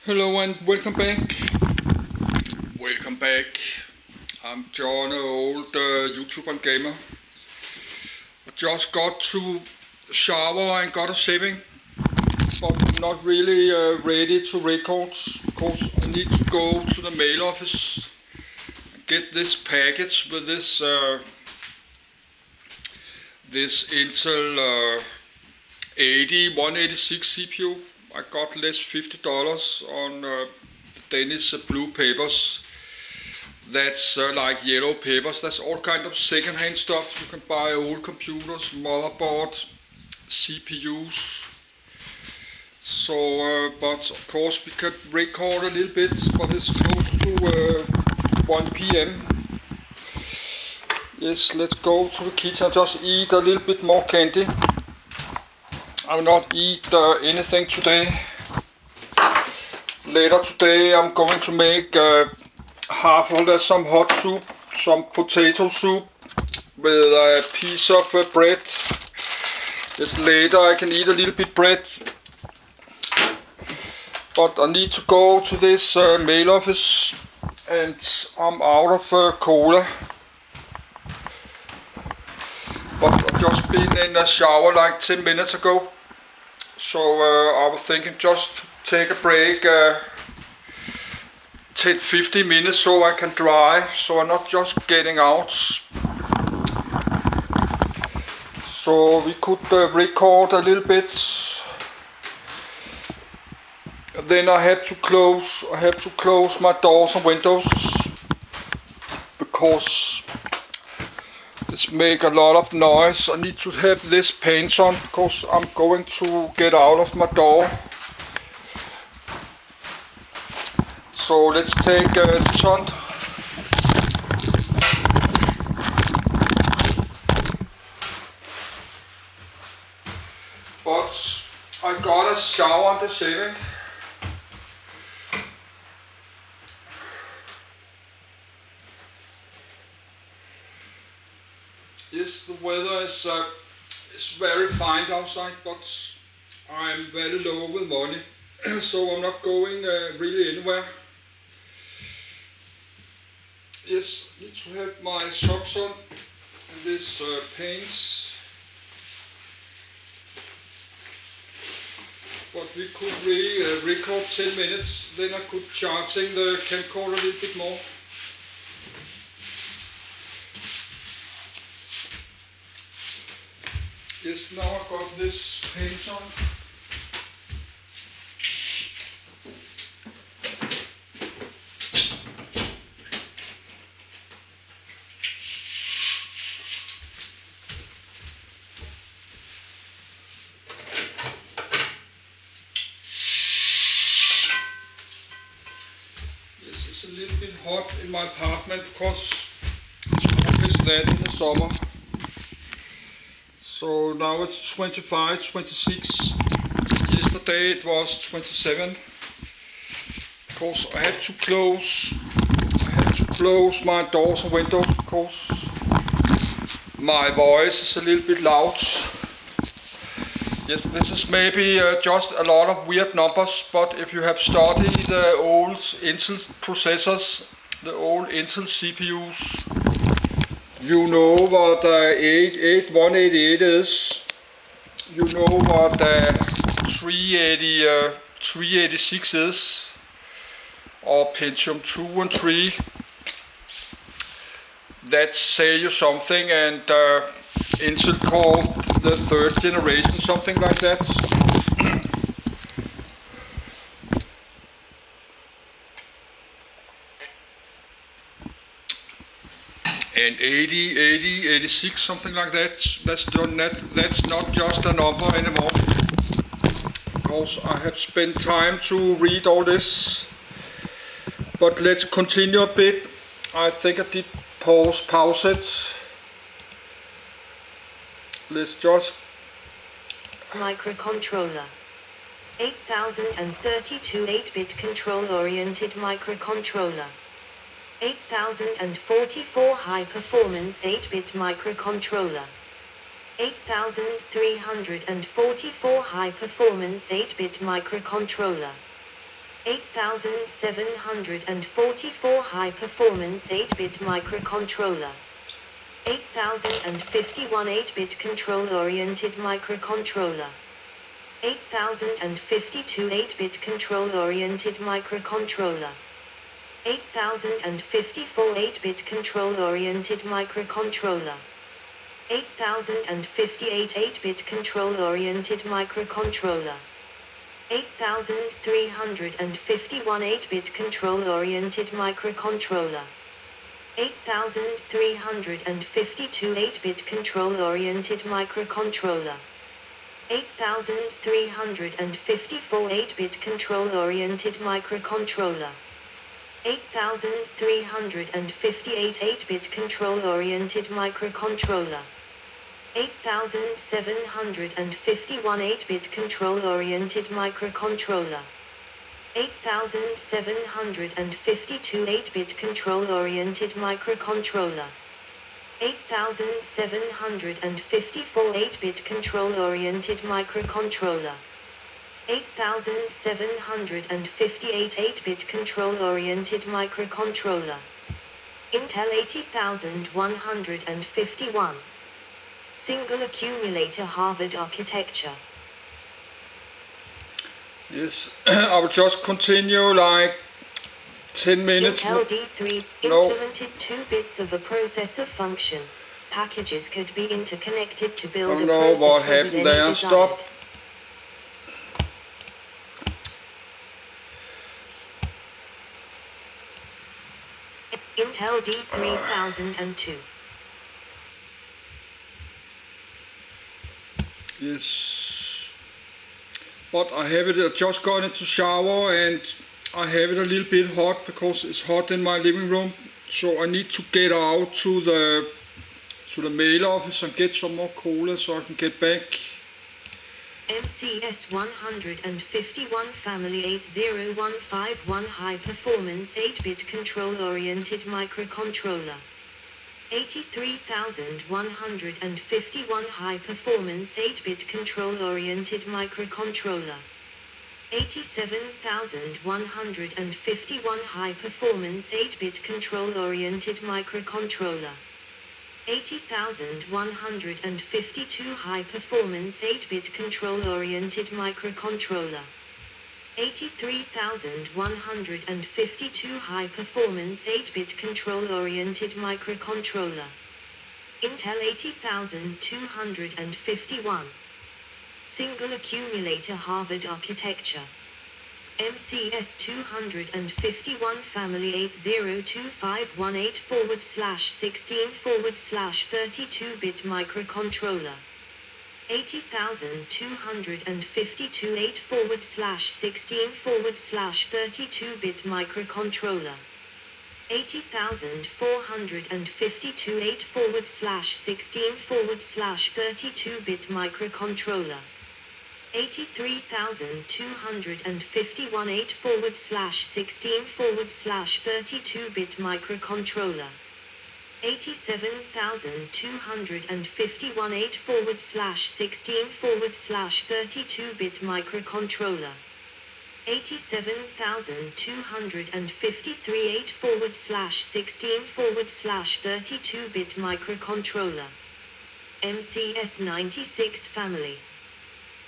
Hello and welcome back. Welcome back. I'm John, an old YouTuber and gamer. I just got to shower and got a shaving, but not really ready to record because I need to go to the mail office and get this package with this Intel 186 CPU. I got less $50 on the Danish blue papers. That's like yellow papers. That's all kind of second-hand stuff. You can buy old computers, motherboard, CPUs. So, but of course we could record a little bit, but it's close to 1 p.m. Yes, let's go to the kitchen and just eat a little bit more candy. I will not eat anything today. Later today I'm going to make half of some hot soup, some potato soup with a piece of bread. Just later I can eat a little bit bread. But I need to go to this mail office and I'm out of cola. But I've just been in a shower like 10 minutes ago. So I was thinking just to take a break, take 15 minutes so I can dry, so I'm not just getting out. So we could record a little bit. Then I have to close my doors and windows because this make a lot of noise. I need to have this paint on because I'm going to get out of my door. So let's take this on. But I got a shower on the shaving. Yes, the weather is very fine outside, but I'm very low with money, so I'm not going really anywhere. Yes, need to have my socks on and this paints. But we could record 10 minutes, then I could charging the camcorder a little bit more. Yes, now I got this paint on. Yes, it's a little bit hot in my apartment because it's always that in the summer. So now it's 25, 26. Yesterday it was 27. Because I had to close my doors and windows because my voice is a little bit loud. Yes, this is maybe just a lot of weird numbers, but if you have studied the old Intel processors, the old Intel CPUs, you know what 188 is. You know what 386 is. Or Pentium 2 and 3. That say you something, and Intel called the third generation, something like that. And 80, 86, something like that. That's not just a number anymore. Because I have spent time to read all this. But let's continue a bit. I think I did pause it. Let's just... Microcontroller. 8032 8-bit control-oriented microcontroller. 8044 high-performance 8-bit microcontroller. 8344 high-performance 8-bit microcontroller. 8744 high performance 8-bit microcontroller. 8051 8-bit control oriented microcontroller. 8052 8-bit control oriented microcontroller. 8054 8-bit control oriented microcontroller. 8058 8-bit control oriented microcontroller. 8351 8-bit control oriented microcontroller. 8352 8-bit control oriented microcontroller. 8354 8-bit control oriented microcontroller. 8358 8-bit control oriented microcontroller. 8751 8-bit control oriented microcontroller. 8752 8-bit control oriented microcontroller. 8754 8-bit control oriented microcontroller. 8758 8-bit control oriented microcontroller. Intel 80151. Single accumulator Harvard architecture. Yes, I will just continue like 10 minutes. Intel D3 implemented 2 bits of a processor function. Packages could be interconnected to build a Don't know what processor with happened any there. desired. Stop. Intel D3002. Yes, but I have it. I just got into shower and I have it a little bit hot because it's hot in my living room. So I need to get out to the mail office and get some more cola so I can get back. MCS 151 Family 80151 High Performance 8-bit Control Oriented Microcontroller. 83151 High Performance 8-bit Control Oriented Microcontroller. 87151 High Performance 8-bit Control Oriented Microcontroller. 80152 High Performance 8-bit Control Oriented Microcontroller. 83152 High Performance 8-bit Control Oriented Microcontroller. Intel 80251. Single accumulator Harvard architecture. MCS 251 Family 802518/16/32-bit microcontroller. 80252 8/16/32-bit microcontroller. 80452 8/16/32-bit microcontroller. 83251 8/16/32-bit microcontroller. 87251 8/16/32-bit microcontroller. 87253 8/16/32-bit microcontroller. MCS 96 family.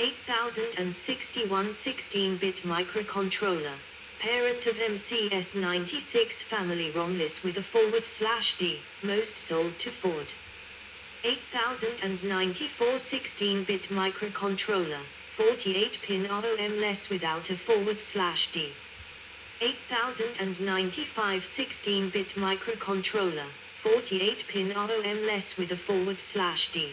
8061 16-bit microcontroller. Parent of MCS 96 family ROMless with a /D, most sold to Ford. 8094 16-bit microcontroller, 48-pin ROM-less without a /D. 8095 16-bit microcontroller, 48-pin ROM-less with a /D.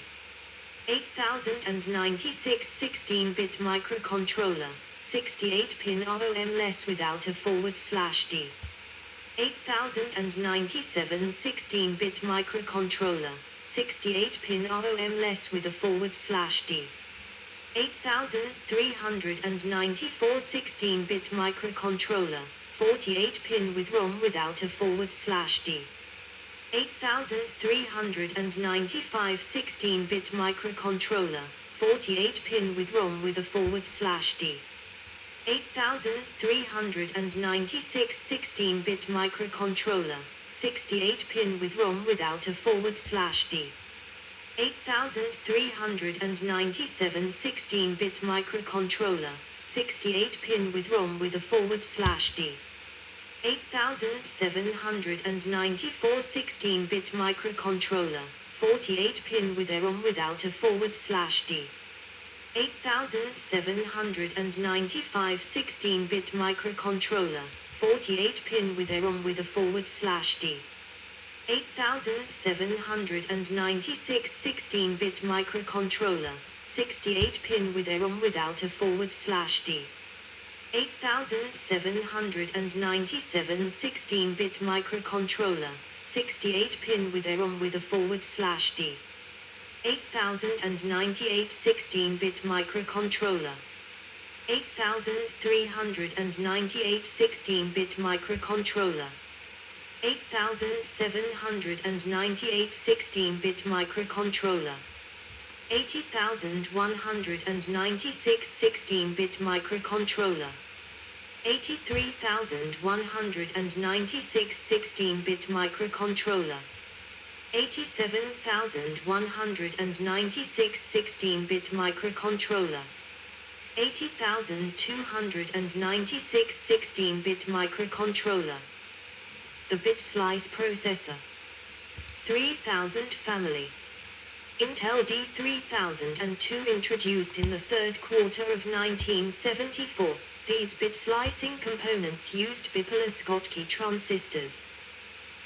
8096 16-bit microcontroller, 68-pin ROM-less without a /D. 8097 16-bit microcontroller, 68-pin ROM-less with a /D. 8394 16-bit microcontroller, 48-pin with ROM without a /D. 8395 16-bit microcontroller, 48-pin with ROM with a /D. 8396 16-bit microcontroller, 68-pin with ROM without a /D. 8397 16-bit microcontroller, 68-pin with ROM with a /D. 8794 16-bit microcontroller, 48-pin with a ROM without a /D. 8795 16-bit microcontroller, 48-pin with a ROM with a /D. 8796 16-bit microcontroller, 68-pin with a ROM without a /D. 8797 16-bit microcontroller, 68-pin with a ROM with a /D. 8098 16-bit microcontroller, 8398 16-bit microcontroller, 8798 16-bit microcontroller, 80196 16-bit microcontroller, 83196 16-bit microcontroller, 87196 16-bit microcontroller, 80296 16-bit microcontroller. The Bit Slice Processor. 3000 family. Intel D3002 introduced in the third quarter of 1974. These bit slicing components used bipolar Schottky transistors.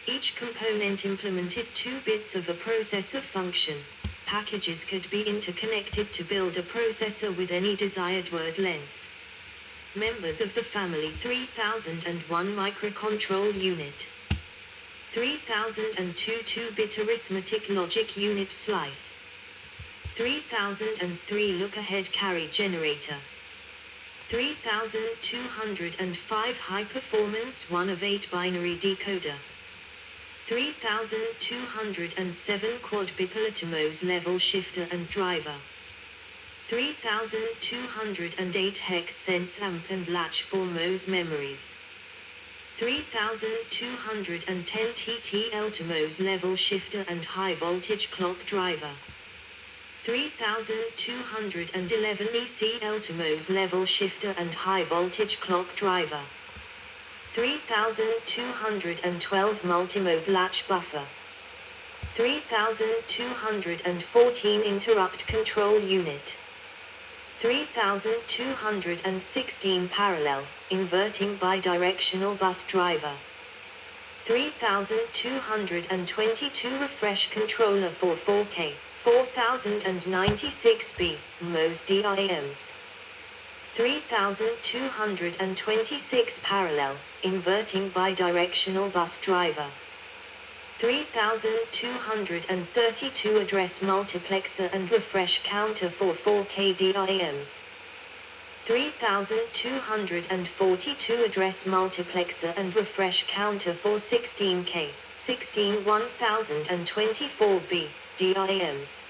Each component implemented 2 bits of a processor function. Packages could be interconnected to build a processor with any desired word length. Members of the family 3001 microcontrol unit. 3002 2-bit arithmetic logic unit slice. 3003 look-ahead carry generator. 3205 high-performance 1 of 8 binary decoder. 3207 quad bipolar TMOS level shifter and driver. 3208 hex sense amp and latch for MOS memories. 3210 TTL TMOS level shifter and high voltage clock driver. 3211 ECL TMOS level shifter and high voltage clock driver. 3212 multimode latch buffer. 3214 interrupt control unit. 3216 parallel, inverting bidirectional bus driver. 3222 refresh controller for 4K, 4096B, MOS DIMs. 3226 parallel, inverting bidirectional bus driver. 3232 address multiplexer and refresh counter for 4K DIMs. 3242 address multiplexer and refresh counter for 16K, 1024B, DIMs.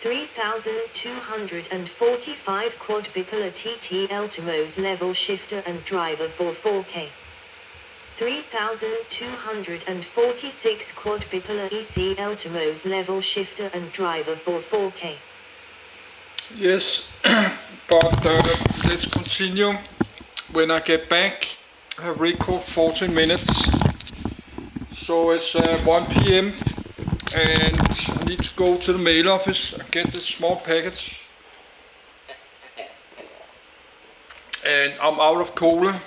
3245 quad bipolar TTL TMOS level shifter and driver for 4K. 3246 quad bipolar ECL TMOS level shifter and driver for 4K. Yes, but let's continue. When I get back, I record 40 minutes. So it's 1 p.m. and I need to go to the mail office and get this small package. And I'm out of cola.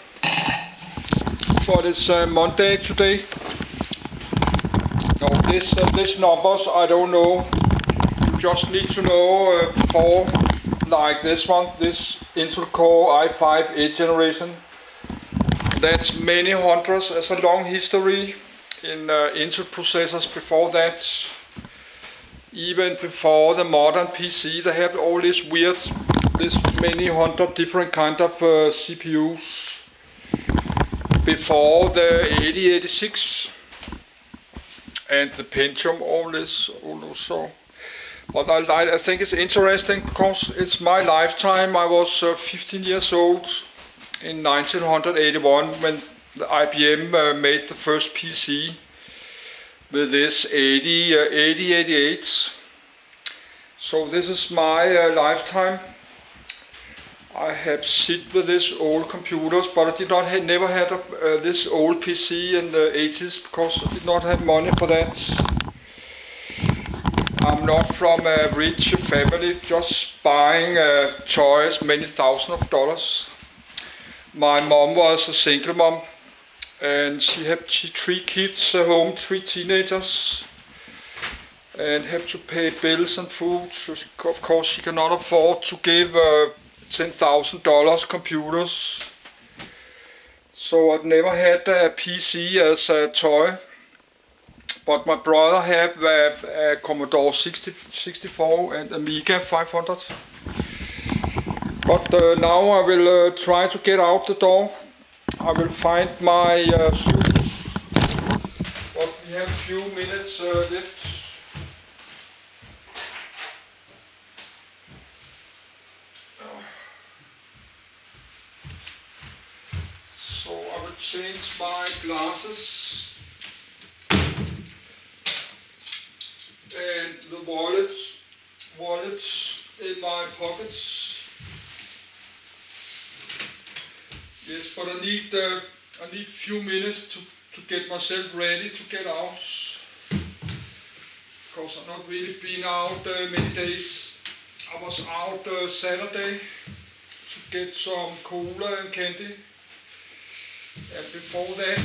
But it's Monday today. No, this numbers I don't know. You just need to know before, like this one, this Intel Core i5 8th generation. That's many hundreds. There's a long history in Intel processors before that. Even before the modern PC, they have all this many hundred different kind of CPUs. Before the 8086 and the Pentium, all this also. But I think it's interesting because it's my lifetime. I was 15 years old in 1981 when the IBM made the first PC with this 8088. So this is my lifetime. I have sit with this old computers, but I did not never had this old PC in the 80s because I did not have money for that. I'm not from a rich family, just buying toys, many thousands of dollars. My mom was a single mom, and she had 3 kids at home, 3 teenagers, and had to pay bills and food. So of course she cannot afford to give $10,000 computers. So I've never had a PC as a toy. But my brother had a Commodore 64 and Amiga 500. But now I will try to get out the door. I will find my shoes. But we have a few minutes left. So I will change my glasses. And the wallets in my pockets. Yes, but I need few minutes to get myself ready to get out, because I've not really been out many days. I was out Saturday to get some cola and candy, and before that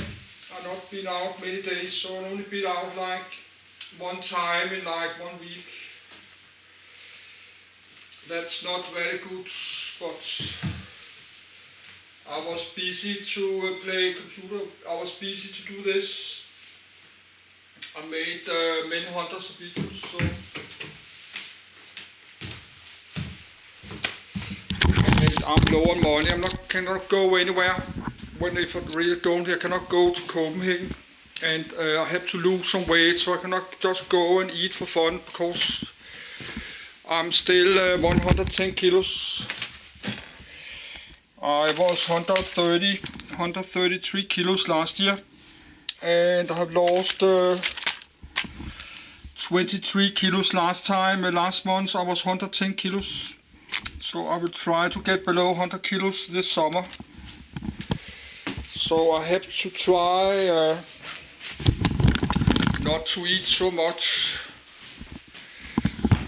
I've not been out many days, so I've only been out like one time in like 1 week. That's not very good, but I was busy to play computer. I was busy to do this. I made many hundreds of videos, so and I'm low on money. Cannot go anywhere. If I really don't, I cannot go to Copenhagen. And I have to lose some weight, so I cannot just go and eat for fun, because I'm still 110 kilos. I was 133 kilos last year, and I have lost 23 kilos last time. Last month I was 110 kilos, so I will try to get below 100 kilos this summer. So I have to try not to eat so much.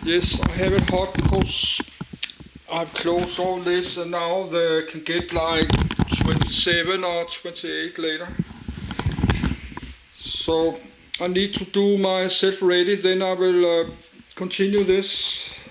Yes, I have it hot because I've closed all this, and now they can get like 27 or 28 later. So I need to do myself ready, then I will continue this.